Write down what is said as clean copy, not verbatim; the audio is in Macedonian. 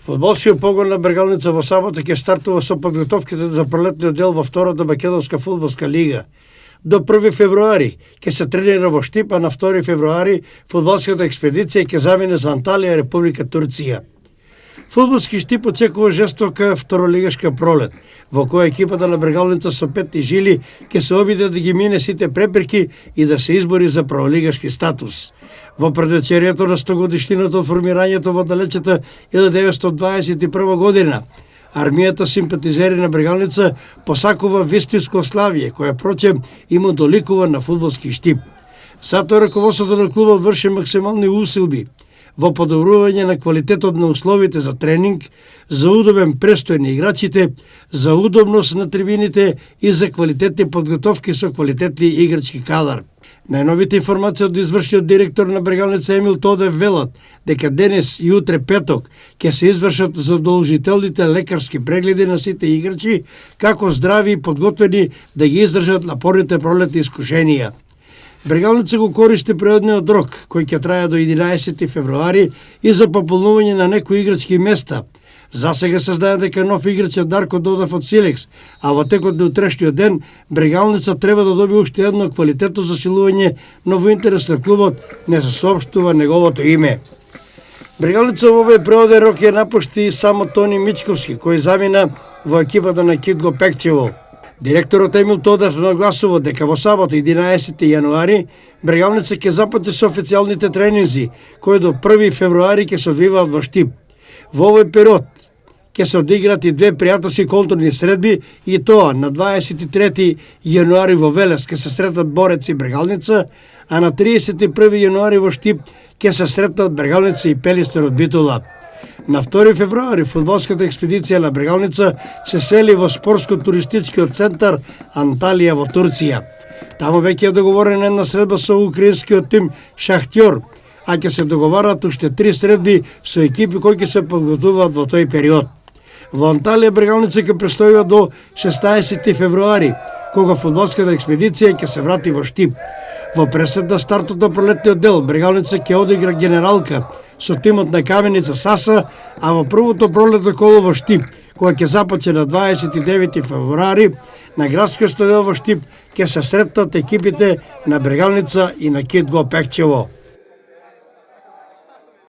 Фудбалскиот погон на Бргалница во сабота ќе стартува со подготовките за пролетниот дел во втората македонска фудбалска лига. До 1 февруари ќе се тренира во Штип, а на 2 февруари фудбалската експедиција ќе замине за Анталија, Република Турција. Фудбалски Штип очекува жестока второлигашка пролет, во која екипата на Бргалница со петни жили ќе се обиде да ги мине сите препреки и да се избори за прволигашки статус. Во предвечерието на 100 годишнината од формирањето во далечната 1921 година, армијата симпатизери на Бргалница посакува вистинско славие, која прочем има доликува на фудбалски Штип. Затоа раководството на клубот врши максимални усилби во подобрување на квалитетот на условите за тренинг, за удобен престој на играчите, за удобност на трибините и за квалитетни подготовки со квалитетни играчки кадар. Најновите информации од извршниот директор на Бргалница Емил Тодев велат дека денес и утре петок ќе се извршат задолжителните лекарски прегледи на сите играчи, како здрави и подготвени да ги издржат напорните пролетни искушенија. Бргалница го користи преодниот рок, кој ќе трае до 11 февруари и за пополнување на некои играчки места. За сега се знае дека нов играч е Дарко Додев од Силекс, а во текот на утрешниот ден Бргалница треба да добие уште едно квалитетно засилување, но во интерес на клубот не се соопштува неговото име. Бргалница во овој преоден рок ја напушти само Тони Мичковски, кој замина во екипата на Китго Пекчево. Директорот Емил Тодев нагласува дека во сабота 11 јануари Бргалница ќе започне со официјалните тренинзи, кои до 1 февруари ќе се одвиваат во Штип. Во овој период ќе се одиграат и две пријателски контролни средби, и тоа на 23 јануари во Велес ќе се сретат Борец и Бргалница, а на 31 јануари во Штип ќе се сретат Бргалница и Пелистер од Битола. На 2 февруари фудбалската експедиција на Бргалница се сели во спортско-туристичкиот центар Анталија во Турција. Таму веќе е договорена една средба со украинскиот тим Шахтјор, а ќе се договарат уште 3 средби со екипи кои ќе се подготвуваат во тој период. Во Анталија Бргалница ќе престојува до 16 февруари, кога фудбалската експедиција ќе се врати во Штип. Во пресед на стартот на пролетниот дел Бргалница ќе одигра Генералка со тимот на Каменица Саса, а во првото пролетно коло во Штип, која ќе започне на 29 февруари, на градскиот стадион во Штип ќе се сретнат екипите на Бргалница и на Китго Пекчево.